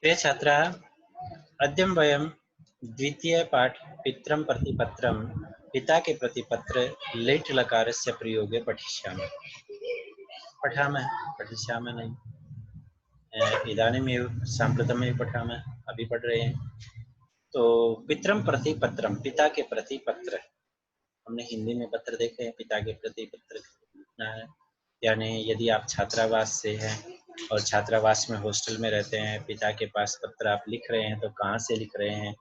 प्रिय छात्राः, अद्य वयं द्वितीयपाठ पितरं प्रति पत्रं पिता के प्रति पत्र लेट् लकारस्य प्रयोगे पठिष्यामः। पठामः पठिष्यामः नहीं, इदानीमेव साम्प्रतमेव पठामः, अभी पढ़ रहे हैं। तो पितरं प्रति पत्रं, पिता के प्रति पत्र, हमने हिंदी में पत्र देखे हैं। पिता के प्रति पत्र लिखना है, यानी यदि आप छात्रावास से हैं और छात्रावास में हॉस्टल में रहते हैं, पिता के पास पत्र आप लिख रहे हैं, तो कहाँ से लिख रहे हैं,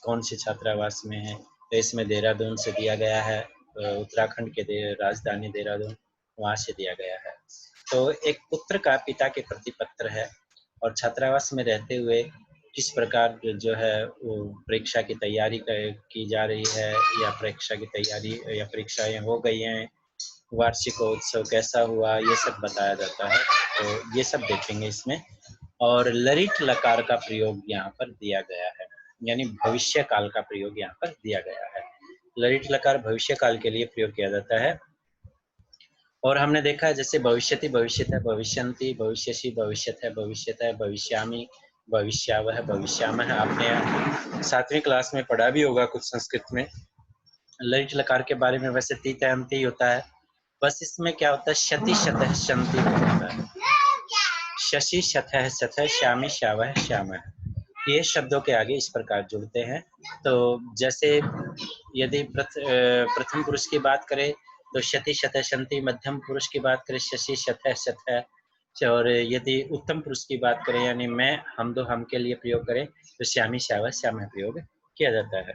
कौन से छात्रावास में है। तो इसमें देहरादून से दिया गया है, उत्तराखंड के राजधानी देहरादून, वहाँ से दिया गया है। तो एक पुत्र का पिता के प्रति पत्र है और छात्रावास में रहते हुए किस प्रकार जो है वो परीक्षा की तैयारी की जा रही है, या परीक्षा की तैयारी या परीक्षाएं हो गई हैं, वार्षिकोत्सव कैसा हुआ, ये सब बताया जाता है। तो ये सब देखेंगे इसमें। और लरित लकार का प्रयोग यहाँ पर दिया गया है, यानी भविष्य काल का प्रयोग यहाँ पर दिया गया है। लरित लकार भविष्य काल के लिए प्रयोग किया जाता है। और हमने देखा है जैसे भविष्यति भविष्यत है, भविष्यन्ति, भविष्यसि भविष्यत है, भविष्यत है, भविष्यामि, भविष्यावह, भविष्यामः। आपने 7वीं क्लास में पढ़ा भी होगा कुछ संस्कृत में लरित लकार के बारे में। वैसे तीत अंत ही होता है, बस इसमें क्या होता है, शति शतः शंति होता है। शशि शतः शतः, श्यामी श्यावह श्यामः, ये शब्दों के आगे इस प्रकार जुड़ते हैं। तो जैसे यदि प्रथम पुरुष की बात करें तो शति शतः शंति, मध्यम पुरुष की बात करें शशि शतः शतः, और यदि उत्तम पुरुष की बात करें यानी मैं, हम दो, हम के लिए प्रयोग करें तो श्यामी श्यावह श्यामः प्रयोग किया जाता है।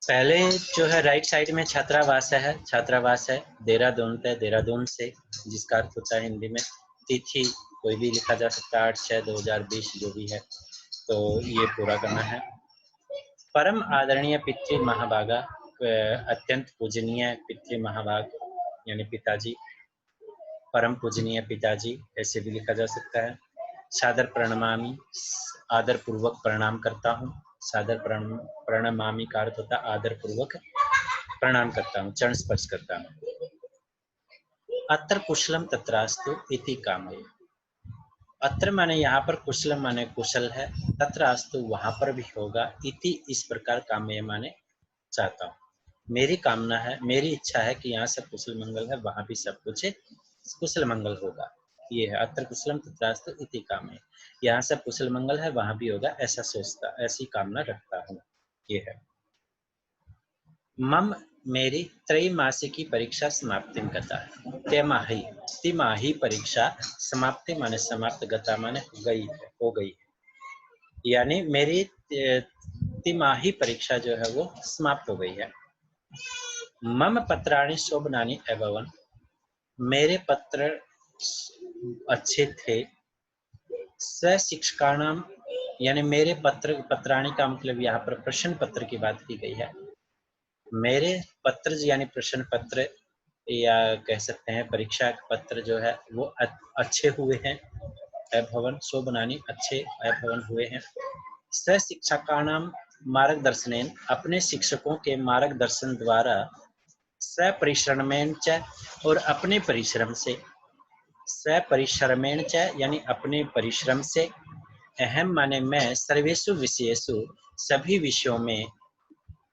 पहले जो है राइट साइड में छात्रावास है, छात्रावास है देहरादून है, देहरादून से, जिसका अर्थ होता है हिंदी में तिथि कोई भी लिखा जा सकता है, 8/6/2020 जो भी है, तो ये पूरा करना है। परम आदरणीय पितृ महाभागा, अत्यंत पूजनीय पितृ महाभाग यानी पिताजी, परम पूजनीय पिताजी ऐसे भी लिखा जा सकता है। सादर प्रणमामि, आदर पूर्वक प्रणाम करता हूँ। सादर प्रणमामि का अर्थ होता है आदर पूर्वक प्रणाम करता हूँ, चरण स्पर्श करता हूँ। अत्र कुशलम तत्रास्तु इति कामये, अत्र माने यहाँ पर, कुशलम माने कुशल है, तत्रास्तु वहाँ पर भी होगा, इति इस प्रकार कामये माने चाहता हूँ। मेरी कामना है, मेरी इच्छा है कि यहाँ सब कुशल मंगल है, वहाँ भी सब कुछ कुशल मंगल होगा। ये है अत्र कुशलम तत्रास्तु इति कामये, यहाँ सब कुशल मंगल है, वहाँ भी होगा, ऐसा सोचता, ऐसी कामना रखता हूँ। ये है। मम, मेरी त्रैमासिकी परीक्षा समाप्ति गता है। तिमाही, तिमाही परीक्षा, समाप्ति माने समाप्त, गता माने गई है, हो गई है, यानी मेरी तिमाही परीक्षा जो है वो समाप्त हो गई है। मम पत्राणि शोभनानि अभवन्, मेरे पत्र अच्छे थे। शिक्षकाणाम, यानी मेरे पत्राणि का मतलब यहाँ पर प्रश्न पत्र की बात की गई है। मेरे पत्र यानी प्रश्न पत्र, या कह सकते हैं परीक्षा पत्र जो है वो अच्छे हुए हैं। अभवन शोभनानि, अच्छे अभवन हुए हैं। शिक्षकाणाम मार्गदर्शनेन, अपने शिक्षकों के मार्गदर्शन द्वारा, स्वपरिश्रमेण च, और अपने परिश्रम से, स्वपरिश्रमेण च यानी अपने परिश्रम से, अहम माने मैं, सर्वेषु विषयेषु सभी विषयों में,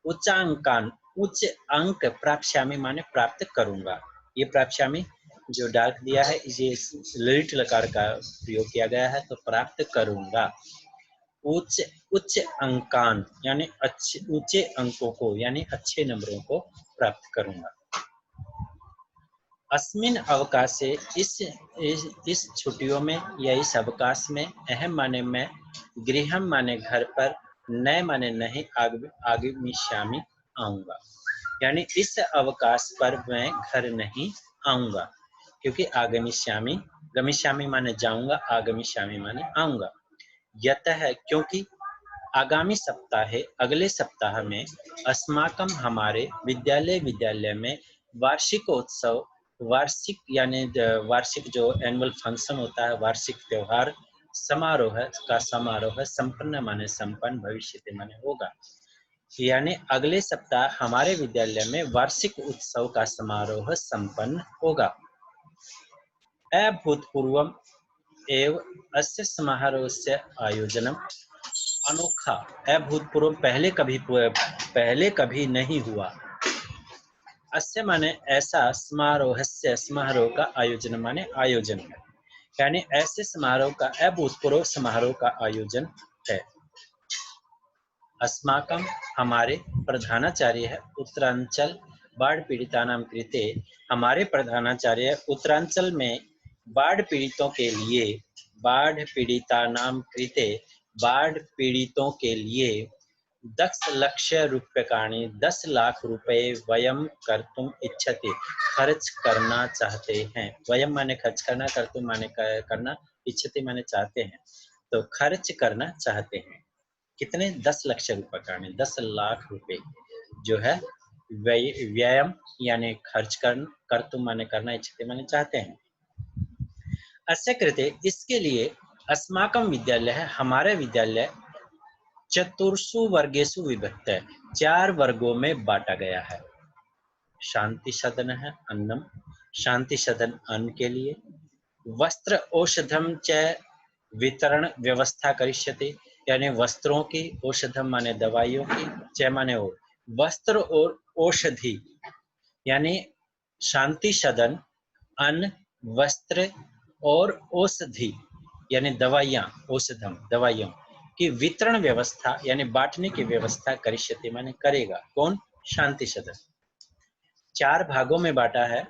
उच्चांकान उच्च अंक, प्राप्स्यामि माने प्राप्त करूंगा। ये प्राप्स्यामि जो डार्क दिया है, ये ललित लकार का प्रयोग किया गया है, तो प्राप्त करूंगा। उच्च उच्च अंकान यानी अच्छे ऊंचे अंकों को, यानी अच्छे नंबरों को प्राप्त करूंगा। अस्मिन अवकाशे, इस छुट्टियों में या इस अवकाश में, अहम माने मैं, गृहम माने घर पर, नए माने नहीं, आगमिष्यामि आऊंगा, यानी इस अवकाश पर मैं घर नहीं आऊंगा, क्योंकि आगमिष्यामि, गमिष्यामि माने जाऊंगा, आगमिष्यामि माने आऊंगा। यतः, क्योंकि आगामी सप्ताह है, अगले सप्ताह में, अस्माकम हमारे, विद्यालय में, वार्षिकोत्सव, वार्षिक यानी वार्षिक जो एनुअल फंक्शन होता है, वार्षिक त्योहार, समारोह संपन्न माने संपन्न, भविष्य माने होगा, यानी अगले सप्ताह हमारे विद्यालय में वार्षिक उत्सव का समारोह संपन्न होगा। अभूतपूर्वम, एव अस्य समारोहस्य आयोजनम अनोखा अभूतपूर्व पहले कभी नहीं हुआ। अस्य माने ऐसा, समारोहस्य समारोह का आयोजन माने आयोजन है, यानी ऐसे समारोह का अभूतपूर्व समारोह का आयोजन है। अस्माकं हमारे प्रधानाचार्य है उत्तरांचल बाढ़ पीड़ितानां कृते, हमारे प्रधानाचार्य उत्तरांचल में बाढ़ पीड़ितों के लिए, बाढ़ पीड़ितानां कृते बाढ़ पीड़ितों के लिए 10 लाख रुपए वयम कर्तुम इच्छति, खर्च करना चाहते हैं। वयम माने खर्च करना, कर्तुम माने करना, इच्छति माने चाहते हैं, तो खर्च करना चाहते हैं। कितने? 10 लाख रुपए, 10 लाख रुपए जो है व्ययम यानी खर्च कर्तुम माने करना, इच्छते माने चाहते हैं। अस्य कृते इसके लिए अस्माकं विद्यालय है, हमारा विद्यालय चतुर्षु वर्गेषु विभक्त है, 4 वर्गों में बांटा गया है। शांति सदन है अन्नम, शांति सदन अन्न के लिए, वस्त्र औषधम च वितरण व्यवस्था करिष्यते, यानी वस्त्रों की, औषधम माने दवाइयों की, च माने और, वस्त्र और औषधि, यानी शांति सदन अन्न, वस्त्र और औषधि यानी दवाइयाँ, औषधम दवाइयों की वितरण व्यवस्था यानी बांटने की व्यवस्था करिष्यते माने करेगा। कौन? शांति सदन। 4 भागों में बांटा है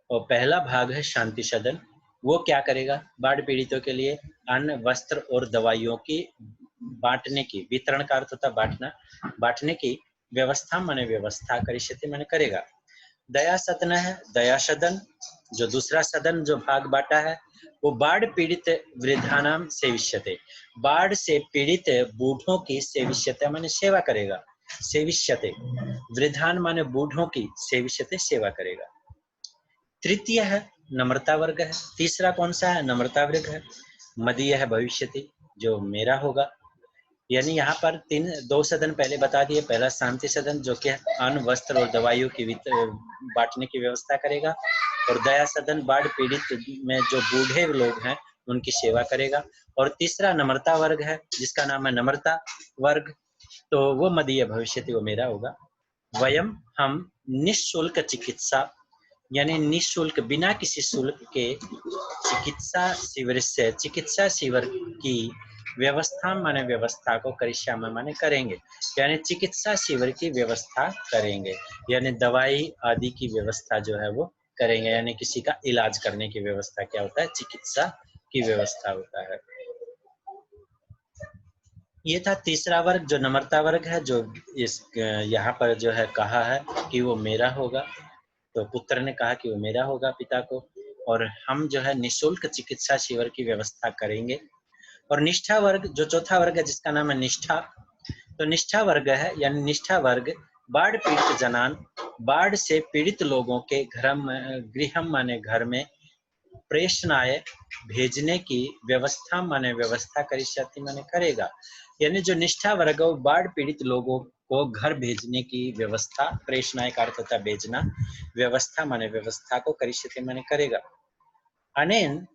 और पहला भाग है शांति सदन। वो क्या करेगा? बाढ़ पीड़ितों के लिए अन्न, वस्त्र और दवाइयों की बांटने की, वितरण का अर्थ होता है बांटना, बांटने की व्यवस्था माने व्यवस्था, करिष्यति माने करेगा। दया सदन है, दया सदन जो दूसरा सदन जो भाग बांटा है वो बाढ़ पीड़ित वृद्धानाम सेविष्यते, बाढ़ से पीड़ित बूढ़ों की सेविष्यते माने सेवा करेगा, सेविष्यते वृद्धान माने बूढ़ों की, सेविष्यते सेवा करेगा। तृतीय है नम्रता वर्ग है, तीसरा कौन सा है? नम्रता वर्ग है। मदीय है भविष्यति जो मेरा होगा, यानी यहाँ पर 2 सदन पहले बता दिए। पहला शांति सदन जो कि अन्न, वस्त्र और दवाइयों की बांटने की व्यवस्था करेगा, और दया सदन बाढ़ पीड़ित में जो बूढ़े लोग हैं उनकी सेवा करेगा, और तीसरा नम्रता वर्ग है जिसका नाम है नम्रता वर्ग, तो वो मदीय भविष्यति वो मेरा होगा। वयम हम निःशुल्क चिकित्सा यानी निःशुल्क बिना किसी शुल्क के चिकित्सा शिविर की व्यवस्था माने व्यवस्था को करिष्यामि माने करेंगे, यानी चिकित्सा शिविर की व्यवस्था करेंगे, यानी दवाई आदि की व्यवस्था जो है वो करेंगे, यानी किसी का इलाज करने की व्यवस्था क्या होता है? चिकित्सा की व्यवस्था होता है। ये था तीसरा वर्ग जो नम्रता वर्ग है, जो इस यहाँ पर जो है कहा है कि वो मेरा होगा, तो पुत्र ने कहा कि वो मेरा होगा पिता को, और हम जो है निःशुल्क चिकित्सा शिविर की व्यवस्था करेंगे। और निष्ठा वर्ग जो चौथा वर्ग है जिसका नाम है निष्ठा, तो निष्ठा वर्ग है यानी निष्ठा वर्ग बाढ़ पीड़ित जनान, बाढ़ से पीड़ित लोगों के गृहम माने घर में, प्रेषणाय भेजने की व्यवस्था माने व्यवस्था करिष्यति माने करेगा, यानी जो निष्ठा वर्ग है बाढ़ पीड़ित लोगों को घर भेजने की व्यवस्था, प्रेषणाय का अर्थ होता है भेजना, व्यवस्था माने व्यवस्था को करिष्यति माने करेगा। अनेन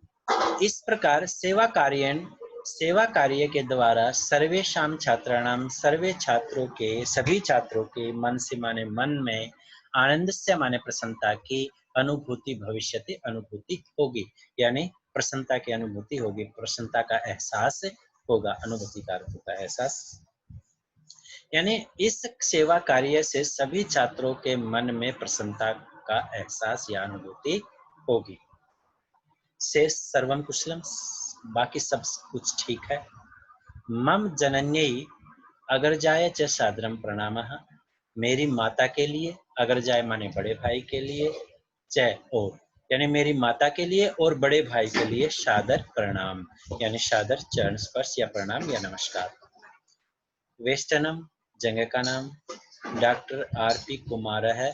इस प्रकार सेवा कार्य के द्वारा सर्वेषां छात्राणां, सर्वे छात्रों के, सभी छात्रों के मन से माने मन में, आनंद से माने प्रसन्नता की अनुभूति भविष्यति, अनुभूति होगी, यानी प्रसन्नता की अनुभूति होगी, प्रसन्नता का एहसास होगा। अनुभूति का अर्थ होता है एहसास, यानी इस सेवा कार्य से सभी छात्रों के मन में प्रसन्नता का एहसास या अनुभूति होगी। शेष सर्वम कुशलम, बाकी सब कुछ ठीक है। मम जनन्यै अगर जाए च सादरम प्रणामः, मेरी माता के लिए, अगर जाए माने बड़े भाई के लिए, च और यानी मेरी माता के लिए और बड़े भाई के लिए सादर प्रणाम, यानी सादर चरण स्पर्श या प्रणाम या नमस्कार। वेस्टनम जगह का नाम डॉक्टर आर.पी. कुमार है,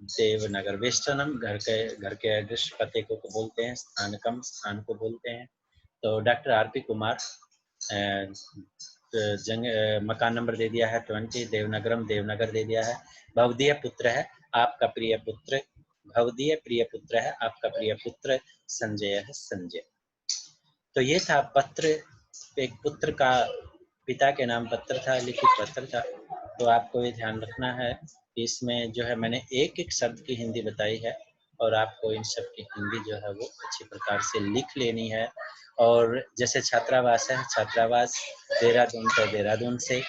देवनगर। वेस्टनम घर के एड्रेस पते को बोलते हैं, स्थान को बोलते हैं। तो डॉक्टर आर.पी. कुमार मकान नंबर दे दिया है 20, देवनगरम देवनगर दे दिया है। भवदीय पुत्र है आपका प्रिय पुत्र, भवदीय प्रिय पुत्र है आपका प्रिय पुत्र संजय है, संजय। तो ये था पत्र, एक पुत्र का पिता के नाम पत्र था, लिखित पत्र था। तो आपको ये ध्यान रखना है कि इसमें जो है मैंने एक-एक शब्द की हिंदी बताई है और आपको इन सब की हिंदी जो है वो अच्छी प्रकार से लिख लेनी है। और जैसे छात्रावास है, छात्रावास देहरादून तो देहरादून से,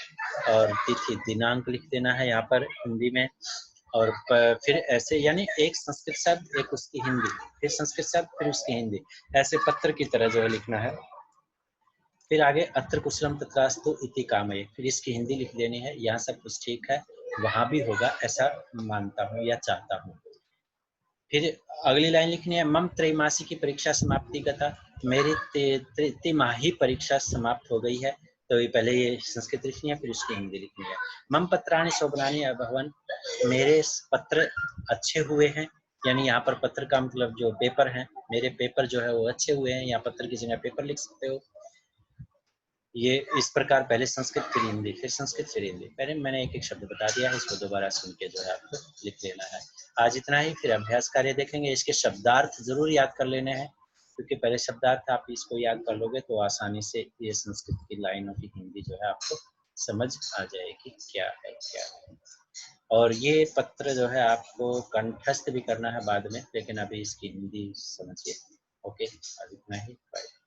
और तिथि दिनांक लिख देना है यहाँ पर हिंदी में। और फिर ऐसे यानी एक संस्कृत शब्द, एक उसकी हिंदी, फिर संस्कृत शब्द, फिर उसकी हिंदी, ऐसे पत्र की तरह जो है लिखना है। फिर आगे अत्र कुशलम तत्रास्तु इति कामये, फिर इसकी हिंदी लिख देनी है। यहाँ सब कुछ ठीक है, वहाँ भी होगा ऐसा मानता हूँ या चाहता हूँ। फिर अगली लाइन लिखनी है, मम त्रैमासिक की परीक्षा समाप्ति गता, मेरी तिमाही परीक्षा समाप्त हो गई है। तो ये पहले ये संस्कृत लिखनी है, फिर उसकी हिंदी लिखनी है। मम पत्राणि शोभनानि अभवन्, मेरे पत्र अच्छे हुए हैं, यानी यहाँ पर पत्र का मतलब जो पेपर है, मेरे पेपर जो है वो अच्छे हुए हैं। यहाँ पत्र की जगह पेपर लिख सकते हो। ये इस प्रकार पहले संस्कृत फिर हिंदी, फिर संस्कृत फिर हिंदी। पहले मैंने एक-एक शब्द बता दिया है, इसको दोबारा सुन के जो है आपको लिख लेना है। आज इतना ही, फिर अभ्यास कार्य देखेंगे। इसके शब्दार्थ ज़रूर याद कर लेने हैं, क्योंकि पहले शब्दार्थ आप इसको याद कर लोगे तो आसानी से ये संस्कृत की लाइनों की हिंदी जो है आपको समझ आ जाएगी क्या है, क्या है। और ये पत्र जो है आपको कंठस्थ भी करना है बाद में, लेकिन अभी इसकी हिंदी समझिए। ओके, आज इतना ही, बाय।